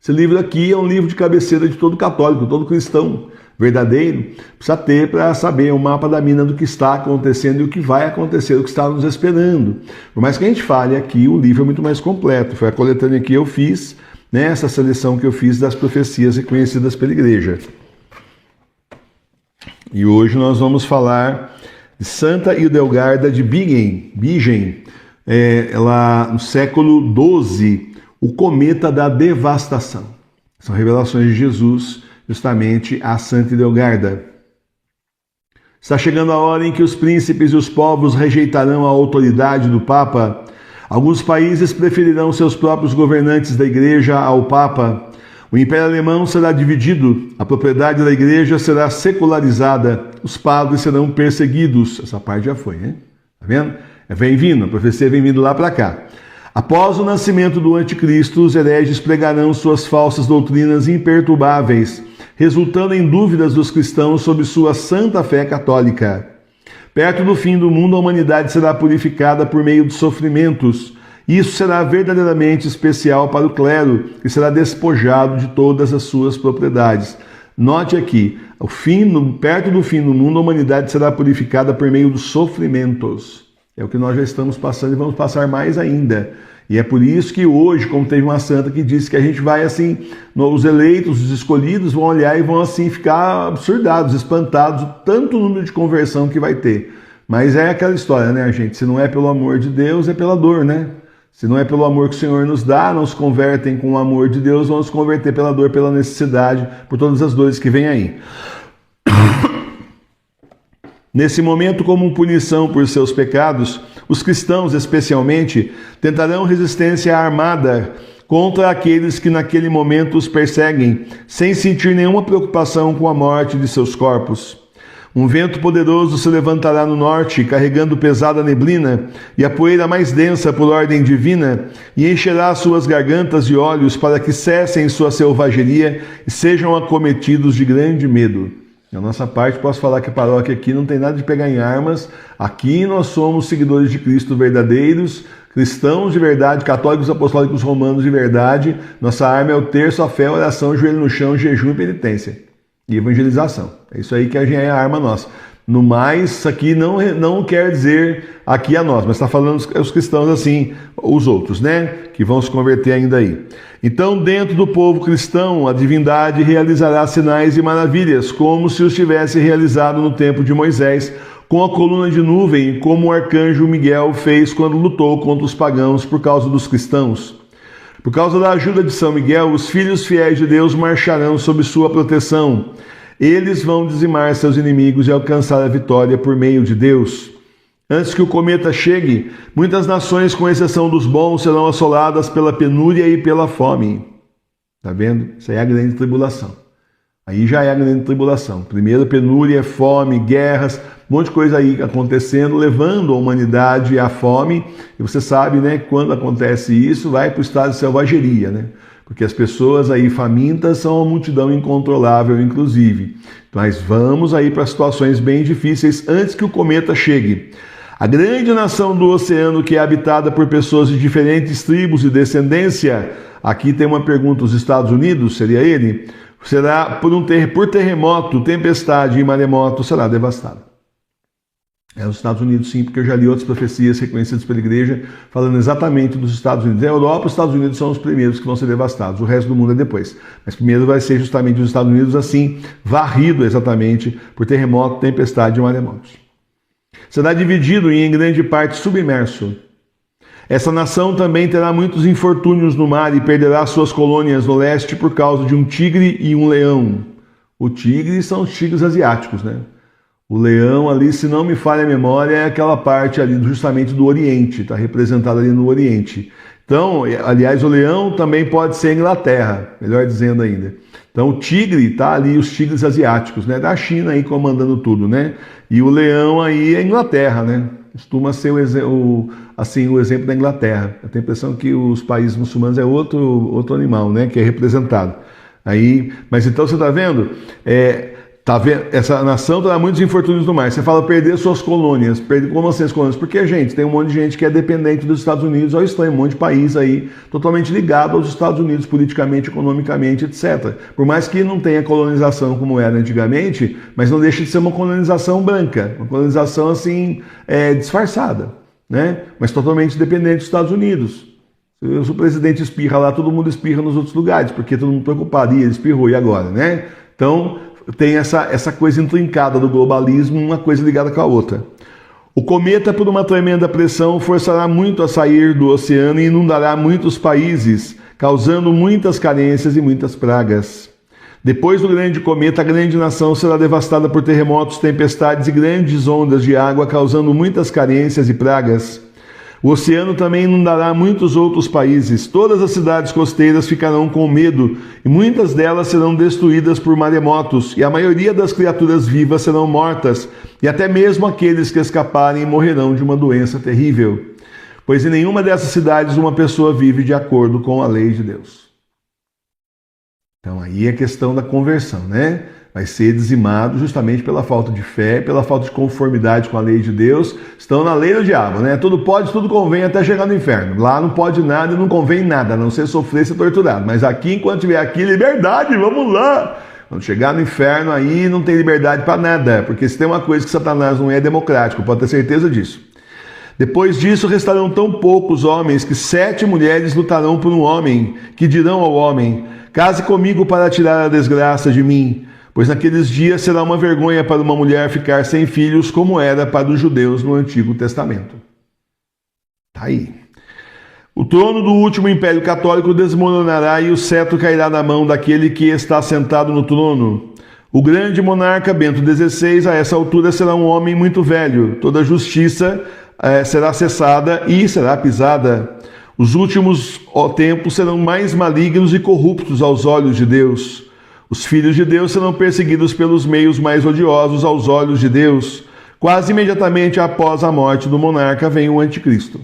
Esse livro aqui é um livro de cabeceira de todo católico, todo cristão verdadeiro, precisa ter para saber o mapa da mina do que está acontecendo e o que vai acontecer, o que está nos esperando. Por mais que a gente fale aqui, o livro é muito mais completo. Foi a coletânea que eu fiz, né, essa seleção que eu fiz das profecias reconhecidas pela igreja. E hoje nós vamos falar de Santa Hildegarda de Bingen, ela no século XII, o cometa da devastação. São revelações de Jesus justamente a Santa Hildegarda. Está chegando a hora em que os príncipes e os povos rejeitarão a autoridade do Papa. Alguns países preferirão seus próprios governantes da Igreja ao Papa. O Império Alemão será dividido, a propriedade da Igreja será secularizada, os padres serão perseguidos. Essa parte já foi, né? Tá vendo? Vem vindo, a profecia vem vindo lá para cá. Após o nascimento do anticristo, os hereges pregarão suas falsas doutrinas imperturbáveis, resultando em dúvidas dos cristãos sobre sua santa fé católica. Perto do fim do mundo, a humanidade será purificada por meio de sofrimentos. Isso será verdadeiramente especial para o clero, que será despojado de todas as suas propriedades. Note aqui, perto do fim do mundo, a humanidade será purificada por meio dos sofrimentos. É o que nós já estamos passando e vamos passar mais ainda. E é por isso que hoje, como teve uma santa que disse que a gente vai assim, os eleitos, os escolhidos vão olhar e vão assim ficar absurdados, espantados, o tanto número de conversão que vai ter. Mas é aquela história, né, gente? Se não é pelo amor de Deus, é pela dor, né? Se não é pelo amor que o Senhor nos dá, não se convertem com o amor de Deus, vão se converter pela dor, pela necessidade, por todas as dores que vêm aí. Nesse momento, como punição por seus pecados, os cristãos, especialmente, tentarão resistência armada contra aqueles que naquele momento os perseguem, sem sentir nenhuma preocupação com a morte de seus corpos. Um vento poderoso se levantará no norte, carregando pesada neblina e a poeira mais densa por ordem divina, e encherá suas gargantas de olhos para que cessem sua selvageria e sejam acometidos de grande medo. Na nossa parte, posso falar que a paróquia aqui não tem nada de pegar em armas. Aqui nós somos seguidores de Cristo verdadeiros, cristãos de verdade, católicos apostólicos romanos de verdade. Nossa arma é o terço, a fé, a oração, joelho no chão, jejum e penitência. E evangelização. É isso aí que é a arma nossa. No mais, isso aqui não quer dizer aqui a nós, mas está falando os cristãos assim, os outros, né? Que vão se converter ainda aí. Então, dentro do povo cristão, a divindade realizará sinais e maravilhas, como se os tivesse realizado no tempo de Moisés, com a coluna de nuvem, como o arcanjo Miguel fez quando lutou contra os pagãos por causa dos cristãos. Por causa da ajuda de São Miguel, os filhos fiéis de Deus marcharão sob sua proteção. Eles vão dizimar seus inimigos e alcançar a vitória por meio de Deus. Antes que o cometa chegue, muitas nações, com exceção dos bons, serão assoladas pela penúria e pela fome. Está vendo? Isso aí é a grande tribulação. Aí já é a grande tribulação. Primeiro, penúria, fome, guerras, um monte de coisa aí acontecendo, levando a humanidade à fome. E você sabe, né, quando acontece isso, vai para o estado de selvageria, né? Porque as pessoas aí famintas são uma multidão incontrolável, inclusive. Mas vamos aí para situações bem difíceis antes que o cometa chegue. A grande nação do oceano, que é habitada por pessoas de diferentes tribos e descendência, aqui tem uma pergunta, os Estados Unidos, seria ele? Será por terremoto, tempestade e maremoto, será devastada. É os Estados Unidos, sim, porque eu já li outras profecias reconhecidas pela igreja falando exatamente dos Estados Unidos. A Europa, os Estados Unidos são os primeiros que vão ser devastados, o resto do mundo é depois. Mas primeiro vai ser justamente os Estados Unidos, assim, varrido exatamente por terremoto, tempestade e maremotos. Será dividido e em grande parte submerso. Essa nação também terá muitos infortúnios no mar e perderá suas colônias no leste por causa de um tigre e um leão. O tigre são os tigres asiáticos, né? O leão ali, se não me falha a memória, é aquela parte ali justamente do Oriente, está representado ali no Oriente. Então, aliás, o leão também pode ser a Inglaterra, melhor dizendo ainda. Então, o tigre está ali, os tigres asiáticos, né? Da China aí comandando tudo, né? E o leão aí é a Inglaterra, né? Costuma ser o exemplo da Inglaterra. Eu tenho a impressão que os países muçulmanos é outro animal, né? Que é representado. Aí, mas então você está vendo? Tá vendo? Essa nação terá muitos infortúnios no mar. Você fala perder suas colônias. Como assim as colônias? Porque, gente, tem um monte de gente que é dependente dos Estados Unidos ou estranho, um monte de país aí totalmente ligado aos Estados Unidos, politicamente, economicamente, etc. Por mais que não tenha colonização como era antigamente, mas não deixa de ser uma colonização branca, uma colonização assim, disfarçada, né? Mas totalmente dependente dos Estados Unidos. Se o presidente espirra lá, todo mundo espirra nos outros lugares, porque todo mundo preocupado, e ele espirrou, e agora, né? Então, tem essa coisa intrincada do globalismo, uma coisa ligada com a outra. O cometa, por uma tremenda pressão, forçará muito a sair do oceano e inundará muitos países, causando muitas carências e muitas pragas. Depois do grande cometa, a grande nação será devastada por terremotos, tempestades e grandes ondas de água, causando muitas carências e pragas. O oceano também inundará muitos outros países. Todas as cidades costeiras ficarão com medo, e muitas delas serão destruídas por maremotos, e a maioria das criaturas vivas serão mortas, e até mesmo aqueles que escaparem morrerão de uma doença terrível. Pois em nenhuma dessas cidades uma pessoa vive de acordo com a lei de Deus. Então aí é questão da conversão, né? Vai ser dizimado justamente pela falta de fé, pela falta de conformidade com a lei de Deus. Estão na lei do diabo, né? Tudo pode, tudo convém até chegar no inferno. Lá não pode nada e não convém nada, a não ser sofrer e ser torturado. Mas aqui, enquanto tiver aqui, liberdade, vamos lá! Quando chegar no inferno, aí não tem liberdade para nada, porque se tem uma coisa que Satanás não é democrático, pode ter certeza disso. Depois disso, restarão tão poucos homens que 7 mulheres lutarão por um homem, que dirão ao homem: case comigo para tirar a desgraça de mim. Pois naqueles dias será uma vergonha para uma mulher ficar sem filhos, como era para os judeus no Antigo Testamento. Tá aí. O trono do último Império Católico desmoronará e o cetro cairá na mão daquele que está sentado no trono. O grande monarca Bento XVI, a essa altura, será um homem muito velho. Toda justiça será cessada e será pisada. Os últimos tempos serão mais malignos e corruptos aos olhos de Deus. Os filhos de Deus serão perseguidos pelos meios mais odiosos aos olhos de Deus. Quase imediatamente após a morte do monarca vem o anticristo.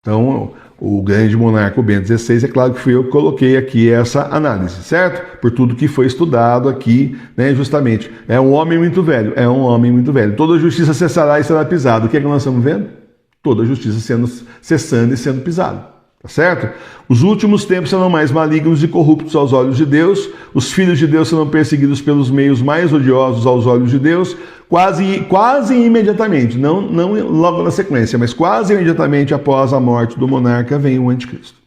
Então, o grande monarca, o Bento XVI, é claro que fui eu que coloquei aqui essa análise, certo? Por tudo que foi estudado aqui, né, justamente. É um homem muito velho, é um homem muito velho. Toda justiça cessará e será pisada. O que é que nós estamos vendo? Toda justiça cessando e sendo pisada. Tá certo? Os últimos tempos serão mais malignos e corruptos aos olhos de Deus. Os filhos de Deus serão perseguidos pelos meios mais odiosos aos olhos de Deus. Quase imediatamente, não logo na sequência, mas quase imediatamente após a morte do monarca vem o anticristo.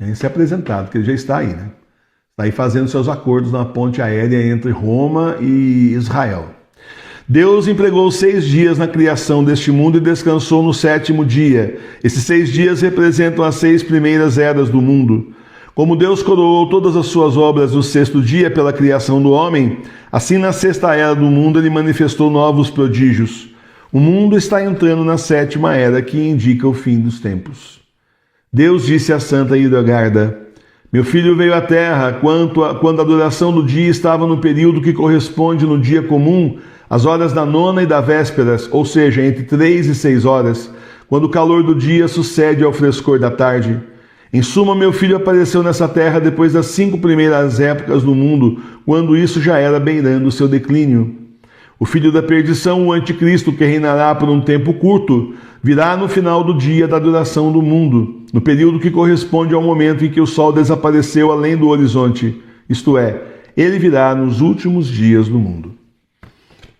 Ele se é apresentado, que ele já está aí, né? Está aí fazendo seus acordos na ponte aérea entre Roma e Israel. Deus empregou 6 dias na criação deste mundo e descansou no 7º dia. Esses 6 dias representam as 6 primeiras eras do mundo. Como Deus coroou todas as suas obras no 6º dia pela criação do homem, assim na 6ª era do mundo ele manifestou novos prodígios. O mundo está entrando na 7ª era, que indica o fim dos tempos. Deus disse a Santa Hildegarda: meu filho veio à terra quando a duração do dia estava no período que corresponde no dia comum, as horas da 9ª e da vésperas, ou seja, entre 3 e 6 horas, quando o calor do dia sucede ao frescor da tarde. Em suma, meu filho apareceu nessa terra depois das 5 primeiras épocas do mundo, quando isso já era beirando o seu declínio. O filho da perdição, o anticristo, que reinará por um tempo curto, virá no final do dia da duração do mundo, no período que corresponde ao momento em que o sol desapareceu além do horizonte, isto é, ele virá nos últimos dias do mundo.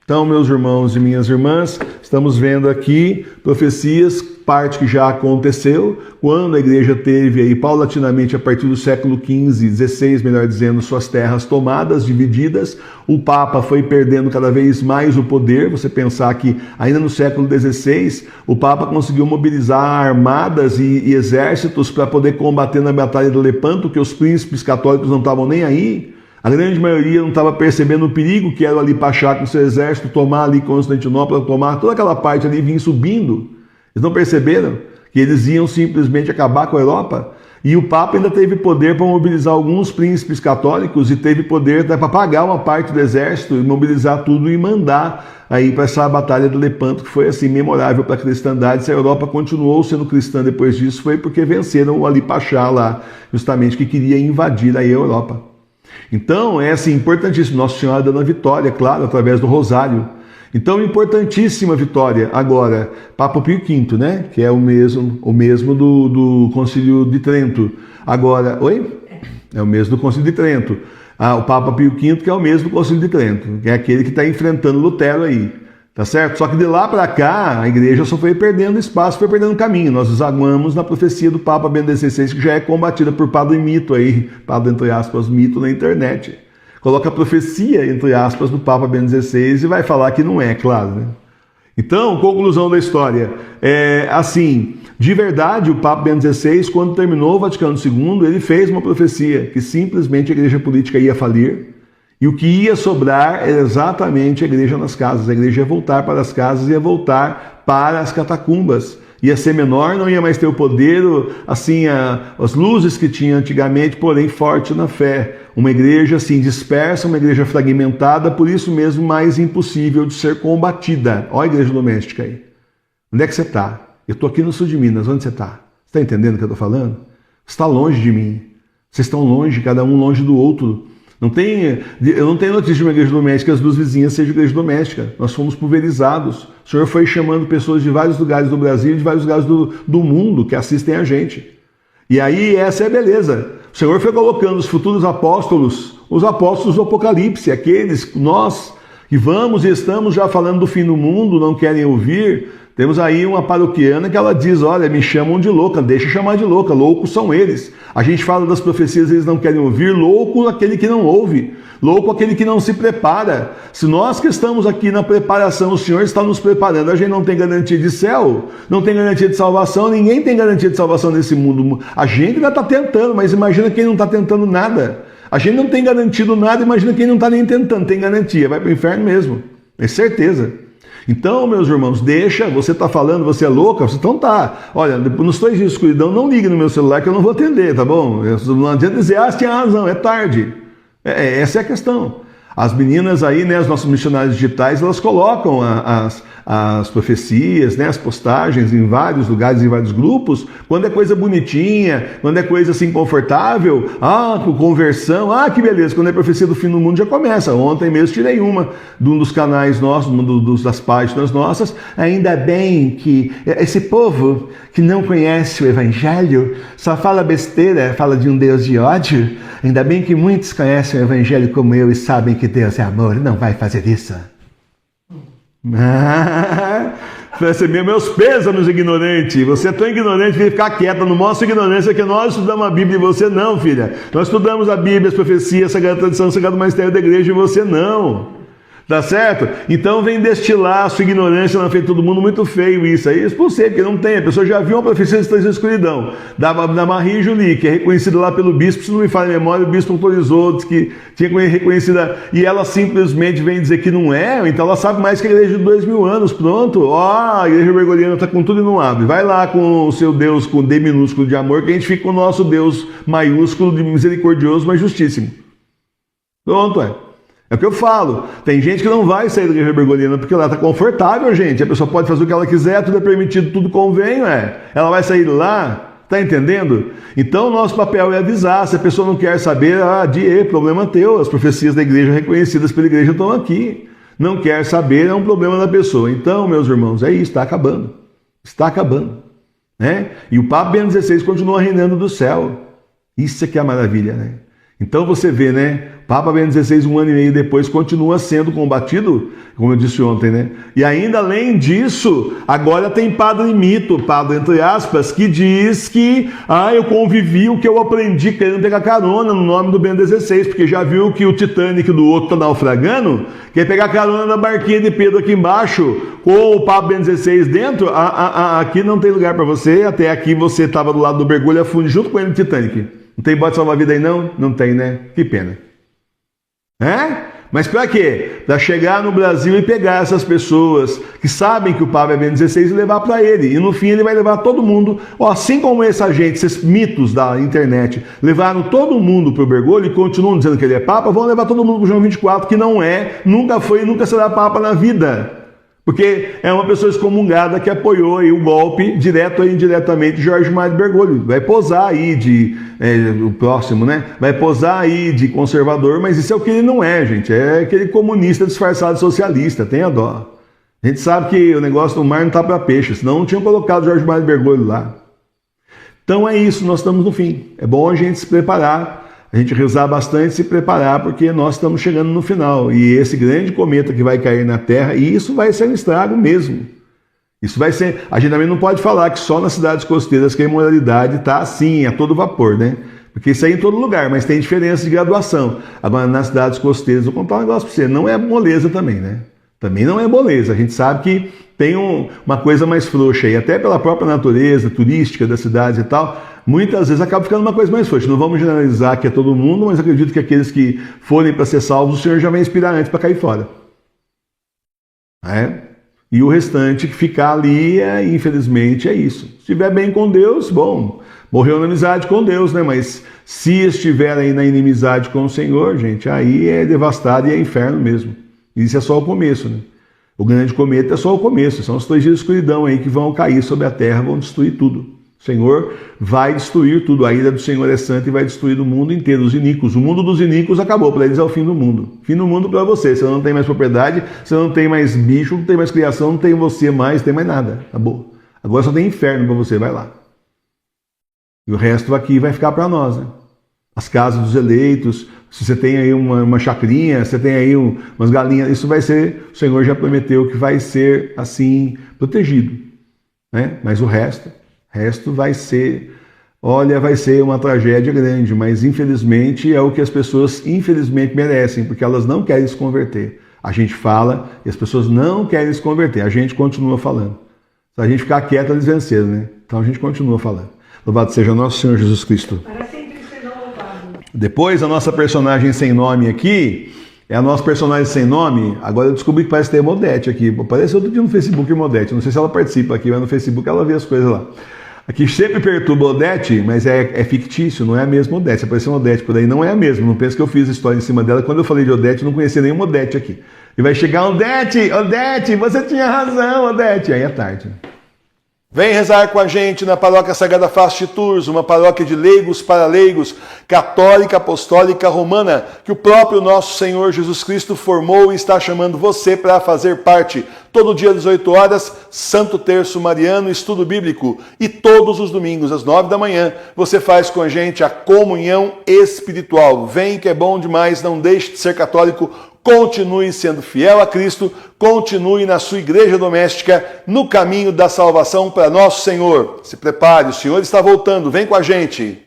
Então, meus irmãos e minhas irmãs, estamos vendo aqui profecias, parte que já aconteceu, quando a igreja teve aí paulatinamente a partir do século XV, XVI, melhor dizendo, suas terras tomadas, divididas, o Papa foi perdendo cada vez mais o poder. Você pensar que ainda no século XVI, o Papa conseguiu mobilizar armadas e exércitos para poder combater na Batalha de Lepanto, que os príncipes católicos não estavam nem aí. A grande maioria não estava percebendo o perigo que era Ali Pachá com seu exército tomar ali Constantinopla, tomar toda aquela parte ali, vir subindo. Eles não perceberam que eles iam simplesmente acabar com a Europa? E o Papa ainda teve poder para mobilizar alguns príncipes católicos e teve poder para pagar uma parte do exército e mobilizar tudo e mandar aí para essa Batalha de Lepanto, que foi assim memorável para a cristandade. Se a Europa continuou sendo cristã depois disso, foi porque venceram o Ali Pachá lá, justamente, que queria invadir aí a Europa. Então, é assim, importantíssimo. Nossa Senhora dando a vitória, claro, através do rosário. Então, importantíssima vitória. Agora, Papa Pio V, né? Que é o mesmo do Concílio de Trento. Agora, oi? É o mesmo do Concílio de Trento. O Papa Pio V, que é o mesmo do Concílio de Trento, que é aquele que está enfrentando Lutero aí, tá certo? Só que de lá para cá, a igreja só foi perdendo espaço, foi perdendo caminho. Nós desaguamos na profecia do Papa Bento XVI, que já é combatida por padre mito aí, padre entre aspas, mito na internet. Coloca a profecia, entre aspas, do Papa Bento XVI e vai falar que não é, claro, né? Então, conclusão da história, assim, de verdade, o Papa Bento XVI, quando terminou o Vaticano II, ele fez uma profecia que simplesmente a igreja política ia falir e o que ia sobrar era exatamente a igreja nas casas. A igreja ia voltar para as casas, ia voltar para as catacumbas. Ia ser menor, não ia mais ter o poder, assim, as luzes que tinha antigamente, porém forte na fé. Uma igreja assim dispersa, uma igreja fragmentada, por isso mesmo mais impossível de ser combatida. Olha a igreja doméstica aí. Onde é que você está? Eu estou aqui no sul de Minas, onde você está? Você está entendendo o que eu estou falando? Você está longe de mim. Vocês estão longe, cada um longe do outro. Eu não tenho notícia de uma igreja doméstica, as duas vizinhas sejam igreja doméstica. Nós fomos pulverizados. O Senhor foi chamando pessoas de vários lugares do Brasil e de vários lugares do mundo que assistem a gente. E aí essa é a beleza. O Senhor foi colocando os futuros apóstolos, os apóstolos do Apocalipse, aqueles, nós que vamos e estamos já falando do fim do mundo, não querem ouvir. Temos aí uma paroquiana que ela diz, olha, me chamam de louca, deixa eu chamar de louca, loucos são eles. A gente fala das profecias, eles não querem ouvir, louco aquele que não ouve, louco aquele que não se prepara. Se nós que estamos aqui na preparação, o Senhor está nos preparando, a gente não tem garantia de céu, não tem garantia de salvação, ninguém tem garantia de salvação nesse mundo. A gente ainda está tentando, mas imagina quem não está tentando nada. A gente não tem garantido nada, imagina quem não está nem tentando, tem garantia, vai para o inferno mesmo, é certeza. Então, meus irmãos, deixa, você está falando, você é louca, então tá. Olha, nos 3 dias de escuridão, não ligue no meu celular que eu não vou atender, tá bom? Não adianta dizer, você tinha razão, é tarde. Essa é a questão. As meninas aí, né, as nossas missionárias digitais, elas colocam as profecias, né, as postagens em vários lugares, em vários grupos, quando é coisa bonitinha, quando é coisa assim confortável, com conversão, que beleza, quando é profecia do fim do mundo já começa. Ontem mesmo tirei uma de um dos canais nossos, das páginas nossas, ainda bem que esse povo que não conhece o Evangelho, só fala besteira, fala de um Deus de ódio, ainda bem que muitos conhecem o Evangelho como eu e sabem que Deus é amor, não vai fazer isso. Meus pêsames, ignorante. Você é tão ignorante que ficar quieta, não mostra ignorância, que nós estudamos a Bíblia e você não, filha. Nós estudamos a Bíblia, as profecias, a Sagrada Tradição, o Sagrado Magistério da Igreja e você não. Tá certo? Então vem destilar a sua ignorância na frente de todo mundo, muito feio isso. Aí expulsei, porque não tem. A pessoa já viu uma profecia de 3 dias de escuridão, da Marie Julie, que é reconhecida lá pelo bispo, se não me falha a memória, o bispo autorizou, disse que tinha reconhecida, e ela simplesmente vem dizer que não é, então ela sabe mais que a igreja de 2000 anos, pronto. A igreja bergoliana está com tudo e não abre. Vai lá com o seu Deus, com D minúsculo de amor, que a gente fica com o nosso Deus maiúsculo, de misericordioso, mas justíssimo. Pronto, É o que eu falo. Tem gente que não vai sair da igreja bergoliana porque lá está confortável, gente. A pessoa pode fazer o que ela quiser, tudo é permitido, tudo convém, Ela vai sair lá, tá entendendo? Então, nosso papel é avisar. Se a pessoa não quer saber, problema teu. As profecias da igreja reconhecidas pela igreja estão aqui. Não quer saber, é um problema da pessoa. Então, meus irmãos, é isso, está acabando. Está acabando. Né? E o Papa Bento XVI continua reinando do céu. Isso é que é a maravilha, né? Então você vê, né? Papa Bento XVI, 1 ano e meio depois, continua sendo combatido, como eu disse ontem, né? E ainda além disso, agora tem padre mito, padre entre aspas, que diz que eu convivi o que eu aprendi querendo pegar carona no nome do Bento XVI, porque já viu que o Titanic do outro está naufragando, quer pegar carona na barquinha de Pedro aqui embaixo, com o Papa Bento XVI dentro, aqui não tem lugar para você, até aqui você estava do lado do mergulho, afunde junto com ele no Titanic. Não tem bote salva-vida aí não? Não tem, né? Que pena. Mas para quê? Para chegar no Brasil e pegar essas pessoas que sabem que o Papa é Bento XVI e levar para ele. E no fim ele vai levar todo mundo, assim como essa gente, esses mitos da internet, levaram todo mundo para o Bergoglio e continuam dizendo que ele é Papa, vão levar todo mundo para o João 24, que não é, nunca foi e nunca será Papa na vida. Porque é uma pessoa excomungada que apoiou aí o golpe, direto ou indiretamente, de Jorge Mário Bergoglio. Vai posar aí de o próximo, né? Vai posar aí de conservador, mas isso é o que ele não é, gente. É aquele comunista disfarçado de socialista, tenha dó. A gente sabe que o negócio do mar não tá para peixe, senão não tinham colocado Jorge Mário Bergoglio lá. Então é isso, nós estamos no fim. É bom a gente se preparar, a gente rezar bastante e se preparar, porque nós estamos chegando no final. E esse grande cometa que vai cair na Terra, e isso vai ser um estrago mesmo. Isso vai ser... A gente também não pode falar que só nas cidades costeiras que a imoralidade está assim, a todo vapor, né? Porque isso aí é em todo lugar, mas tem diferença de graduação. Agora, nas cidades costeiras, vou contar um negócio para você, não é moleza também, né? Também não é moleza. A gente sabe que tem uma coisa mais frouxa aí, até pela própria natureza turística das cidades e tal, muitas vezes acaba ficando uma coisa mais frouxa. Não vamos generalizar que é todo mundo, mas acredito que aqueles que forem para ser salvos, o Senhor já vai inspirar antes para cair fora. E o restante que ficar ali, infelizmente, é isso. Se estiver bem com Deus, bom, morreu na amizade com Deus, né? Mas se estiver aí na inimizade com o Senhor, gente, aí é devastado e é inferno mesmo. Isso é só o começo, né? O grande cometa é só o começo, são os 3 dias de escuridão aí que vão cair sobre a terra, vão destruir tudo. O Senhor vai destruir tudo, a ira do Senhor é santa e vai destruir o mundo inteiro, os iníquos. O mundo dos iníquos acabou, para eles é o fim do mundo. Fim do mundo para você, você não tem mais propriedade, você não tem mais bicho, não tem mais criação, não tem você mais, não tem mais nada, acabou. Agora só tem inferno para você, vai lá. E o resto aqui vai ficar para nós, né? As casas dos eleitos, se você tem aí uma chacrinha, você tem aí umas galinhas, isso vai ser, o Senhor já prometeu que vai ser assim, protegido, né? Mas o resto vai ser, olha, vai ser uma tragédia grande, mas infelizmente é o que as pessoas infelizmente merecem, porque elas não querem se converter. A gente fala e as pessoas não querem se converter, a gente continua falando. Se a gente ficar quieto, eles venceram, né? Então a gente continua falando. Louvado seja nosso Senhor Jesus Cristo. Depois, a nossa personagem sem nome aqui, é a nossa personagem sem nome. Agora eu descobri que parece ter Modete aqui. Apareceu outro dia no Facebook Modete. Não sei se ela participa aqui, mas no Facebook ela vê as coisas lá. Aqui sempre perturba Odete, mas é fictício, não é a mesma Odete. Se apareceu uma Odete por aí, não é a mesma. Não pensa que eu fiz história em cima dela. Quando eu falei de Odete, eu não conhecia nenhuma Odete aqui. E vai chegar Odete, você tinha razão, Odete. Aí é tarde. Vem rezar com a gente na Paróquia Sagrada Face de Tours, uma paróquia de leigos para leigos, católica, apostólica, romana, que o próprio nosso Senhor Jesus Cristo formou e está chamando você para fazer parte. Todo dia às 18 horas, Santo Terço Mariano, estudo bíblico. E todos os domingos, às 9 da manhã, você faz com a gente a comunhão espiritual. Vem que é bom demais, não deixe de ser católico. Continue sendo fiel a Cristo, continue na sua igreja doméstica, no caminho da salvação para nosso Senhor. Se prepare, o Senhor está voltando, vem com a gente.